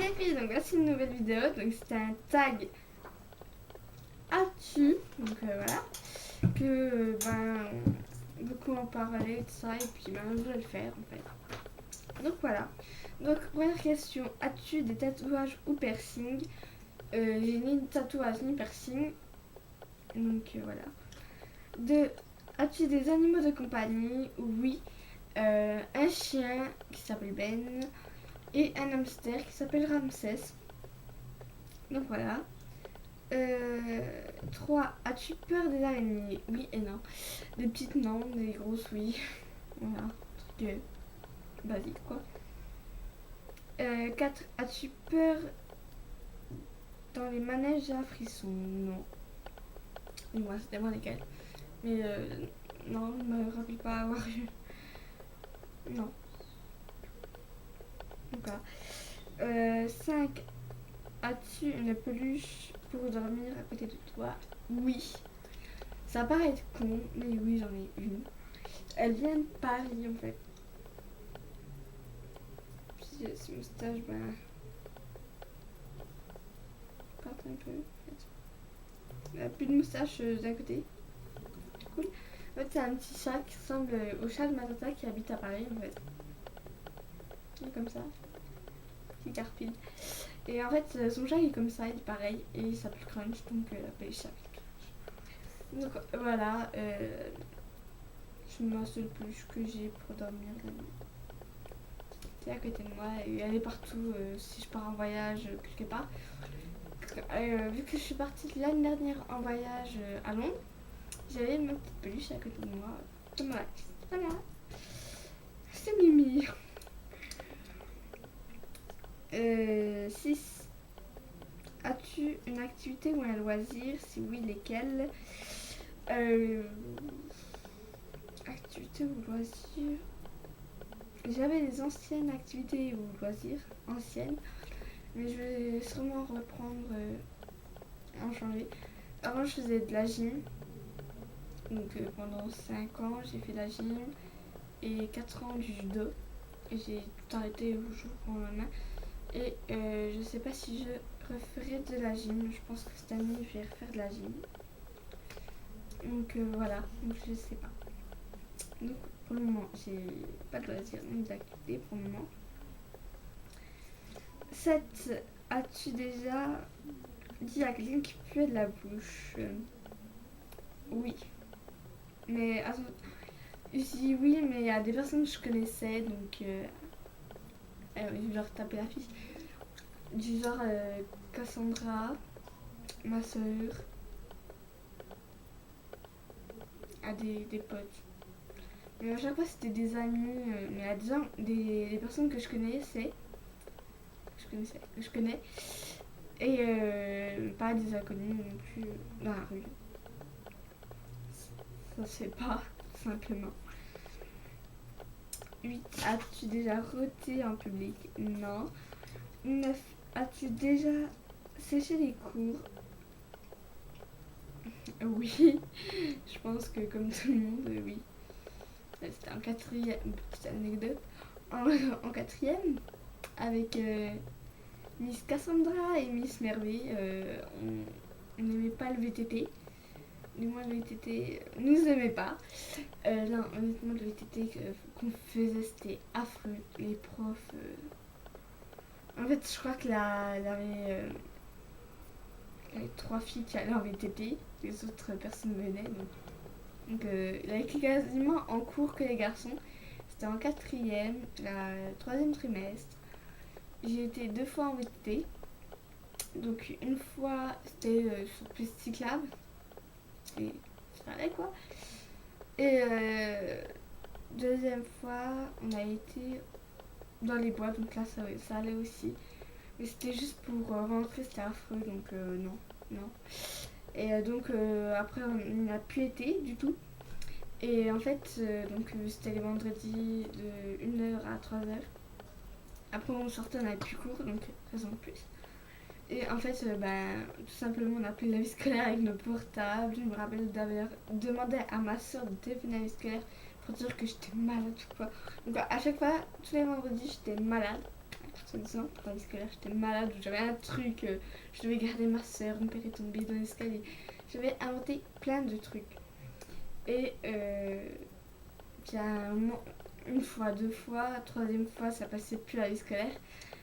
les filles, donc voici une nouvelle vidéo. Donc c'était un tag As-tu, donc voilà, que beaucoup en parlaient et tout ça, et puis je voulais le faire en fait. Donc voilà. Donc première question, as-tu des tatouages ou piercings? J'ai ni tatouage ni piercing, donc voilà. Deux, as-tu des animaux de compagnie? Oui. Un chien qui s'appelle Ben et un hamster qui s'appelle Ramsès. Donc voilà. 3. As-tu peur des araignées? Oui et non. Des petites non, des grosses oui. Voilà, truc basique quoi. 4. As-tu peur dans les manèges à frissons? Non. Moi c'était moi lesquels. Mais non, je me rappelle pas avoir eu. Non. Donc voilà. 5. As-tu une peluche pour dormir à côté de toi? Oui. Ça paraît être con, mais oui, j'en ai une. Elle vient de Paris en fait. Puis ce moustache, part un peu. Elle a plus de moustache d'un côté. C'est cool. En fait, c'est un petit chat qui ressemble au chat de ma tata qui habite à Paris en fait. Il est comme ça. Petit carpine. Et en fait, son chat il est comme ça, il est pareil. Et il s'appelle Crunch, donc elle appelle chat. Donc voilà. C'est ma seule peluche que j'ai pour dormir la nuit. C'est à côté de moi et elle est partout si je pars en voyage quelque part. Vu que je suis partie l'année dernière en voyage à Londres, j'avais ma petite peluche à côté de moi. Voilà. C'est Mimi. 6. As-tu une activité ou un loisir? Si oui, lesquels? Activité ou loisir? J'avais des anciennes activités ou loisirs, anciennes, mais je vais sûrement reprendre, en changer. Avant, je faisais de la gym. Donc pendant 5 ans, j'ai fait de la gym et 4 ans du judo. Et j'ai tout arrêté au jour au lendemain. Et je sais pas si je referai de la gym. Je pense que cette année, je vais refaire de la gym. Donc voilà, donc je sais pas. Donc pour le moment, j'ai pas de loisirs ni d'activité pour le moment. 7. As-tu déjà dit à quelqu'un qui puait de la bouche? Oui. Mais je dis oui, mais il y a des personnes que je connaissais, donc je vais leur taper la fiche. Du genre Cassandra, ma soeur, à des potes. Mais à chaque fois c'était des amis, mais à des personnes que je connaissais, que je connais, et pas des inconnus non plus dans la rue. Ça se fait pas, tout simplement. 8. As-tu déjà roté en public? Non. 9. As-tu déjà séché les cours? Oui. Je pense que comme tout le monde, oui. C'était en quatrième, petite anecdote. En quatrième, avec Miss Cassandra et Miss Merveille, on n'aimait pas le VTT. Du moins, le VTT nous aimait pas. Non, honnêtement, le VTT qu'on faisait, c'était affreux. Les profs. En fait, je crois qu'il y avait 3 filles qui allaient en VTT. Les autres personnes venaient. Donc il avait quasiment en cours que les garçons. C'était en quatrième, la troisième trimestre. J'ai été 2 fois en VTT. Donc une fois c'était sur piste cyclable. Et ça allait quoi. Et deuxième fois on a été dans les bois. Donc là ça allait aussi. Mais c'était juste pour rentrer, c'était affreux. Donc non. Et donc après on n'a plus été du tout. Et en fait, c'était les vendredis de 1h à 3h. Après, on sortait, on avait plus cours, donc raison de plus. Et en fait, tout simplement, on a pris la vie scolaire avec nos portables. Je me rappelle d'avoir demandé à ma soeur de téléphoner à la vie scolaire pour dire que j'étais malade ou quoi. Donc à chaque fois, tous les vendredis, j'étais malade. soi-disant, pour la vie scolaire, j'étais malade, j'avais un truc, je devais garder ma soeur, mon père est tombé dans l'escalier. J'avais inventé plein de trucs. Et puis à un moment, une fois, deux fois, troisième fois, ça passait plus à la vie scolaire.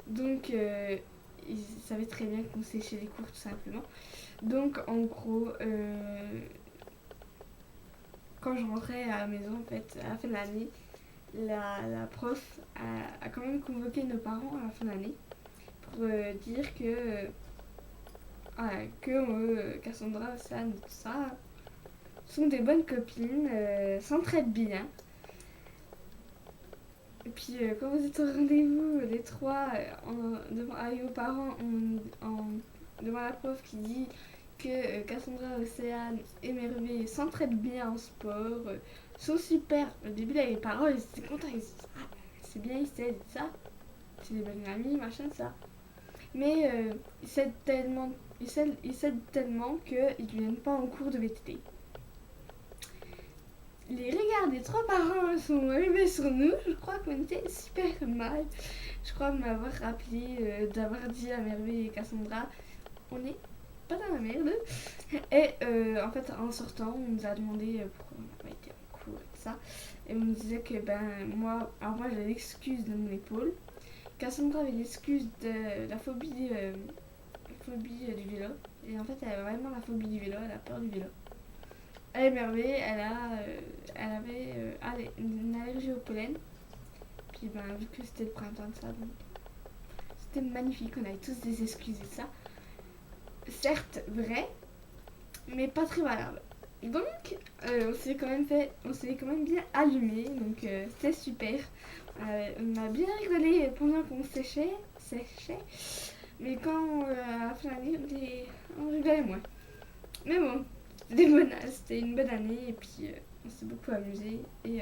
Donc ils savaient très bien qu'on séchait les cours tout simplement. Donc en gros, quand je rentrais à la maison, en fait, à la fin de l'année, la prof a quand même convoqué nos parents à la fin de l'année pour dire que Cassandra, Océane et tout ça sont des bonnes copines, s'entraident bien. Et puis quand vous êtes au rendez-vous, les trois, avec vos parents, devant la prof qui dit que Cassandra, Océane et Merveille s'entraident bien en sport, sont super. Au début, là, les parents, ils étaient contents, ils se disent ah, c'est bien, ils s'aident, ça, c'est des bonnes amies, machin, ça. Mais ils s'aident tellement qu'ils ne viennent pas en cours de VTT. Les regards des trois parents sont arrivés sur nous. Je crois qu'on était super mal. Je crois m'avoir rappelé d'avoir dit à Merveille et Cassandra on n'est pas dans la merde. Et en fait, en sortant, on nous a demandé pourquoi on n'a pas été en cours et tout ça. Et on nous disait que moi j'avais l'excuse de mon épaule. Cassandra avait l'excuse de la phobie du vélo. Et en fait, elle a vraiment la phobie du vélo, elle a peur du vélo. Elle est Merveille, elle avait une allergie au pollen. Puis vu que c'était le printemps de ça, donc c'était magnifique, on avait tous des excuses et ça. Certes vrai, mais pas très valable. Donc on s'est quand même bien allumé, donc c'était super. On a bien rigolé pendant qu'on séchait, mais quand à la fin de l'année on rigolait moins. Mais bon, c'était une bonne année et puis on s'est beaucoup amusé et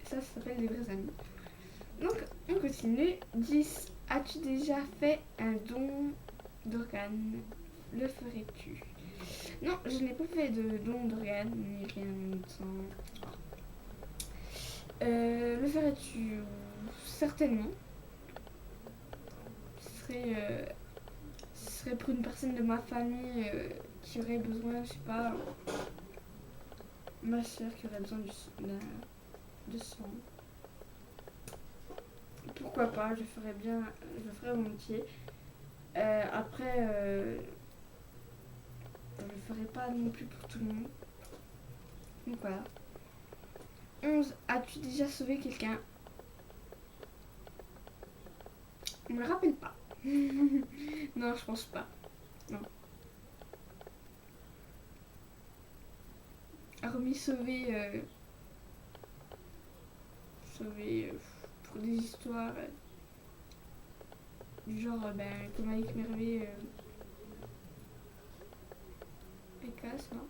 ça s'appelle des vrais amis. Donc on continue. 10. As-tu déjà fait un don d'organes? Le ferais-tu? Non, je n'ai pas fait de don d'organes ni rien de sang. Le ferais-tu? Certainement. Ce serait pour une personne de ma famille qui aurait besoin, je sais pas, ma soeur qui aurait besoin de sang. Pourquoi pas, je ferais volontiers. Après, je le ferai pas non plus pour tout le monde. Donc voilà. 11. As-tu déjà sauvé quelqu'un? Je me rappelle pas. Non, je pense pas. Non. Hormis sauver pour des histoires du genre comme avec Merveille et Cass, non?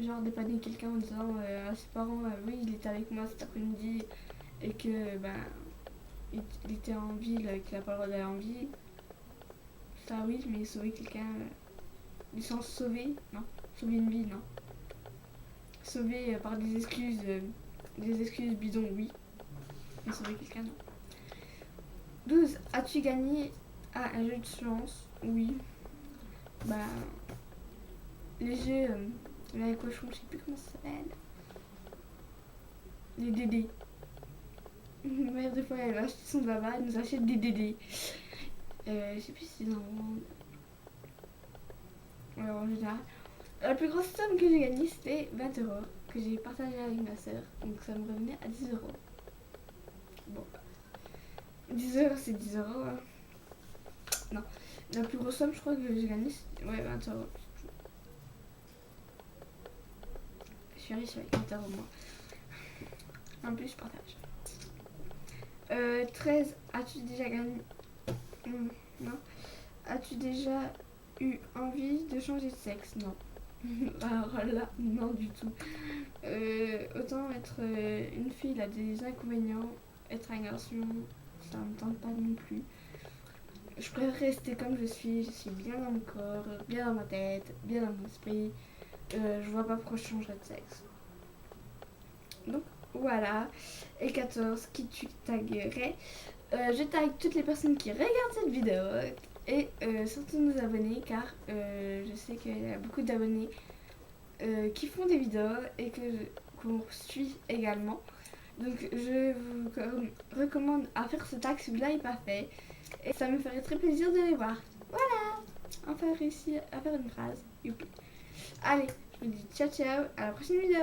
Genre dépanner quelqu'un en disant à ses parents oui il était avec moi cet après-midi et que il était en ville, qu'il n'a pas le droit d'aller en ville. Ça oui, mais sauver quelqu'un du sens sauver, non. Sauver une vie, non. Sauver par des excuses bidons, oui. Mais sauver quelqu'un, non. 12. As-tu gagné à un jeu de science? Oui. Les jeux les cochons, je sais plus comment ça s'appelle. Les DD. Ma mère, des fois, elle va acheter son baba, elle nous achète des DD. Je sais plus si c'est dans alors, en général. La plus grosse somme que j'ai gagnée, c'était 20 euros que j'ai partagé avec ma soeur. Donc ça me revenait à 10 euros. Bon. 10 euros, c'est 10 euros. Hein. Non. La plus grosse somme, je crois que j'ai gagnée, c'était 20 euros. Je suis riche avec 20 euros, moi. En plus, je partage. 13. As-tu déjà gagné? Non. As-tu déjà eu envie de changer de sexe? Non. Alors là, non du tout. Autant être une fille a des inconvénients, être un garçon, ça me tente pas non plus. Je préfère rester comme je suis bien dans mon corps, bien dans ma tête, bien dans mon esprit. Je vois pas pourquoi je changerais de sexe. Donc voilà. Et 14, qui tu taguerais? Je tag toutes les personnes qui regardent cette vidéo et surtout nous abonner car je sais qu'il y a beaucoup d'abonnés qui font des vidéos et qu'on suit également. Donc je vous recommande à faire ce tag si vous ne l'avez pas fait et ça me ferait très plaisir de les voir. Voilà, enfin réussi à faire une phrase. Youpi. Allez, je vous dis ciao ciao, à la prochaine vidéo.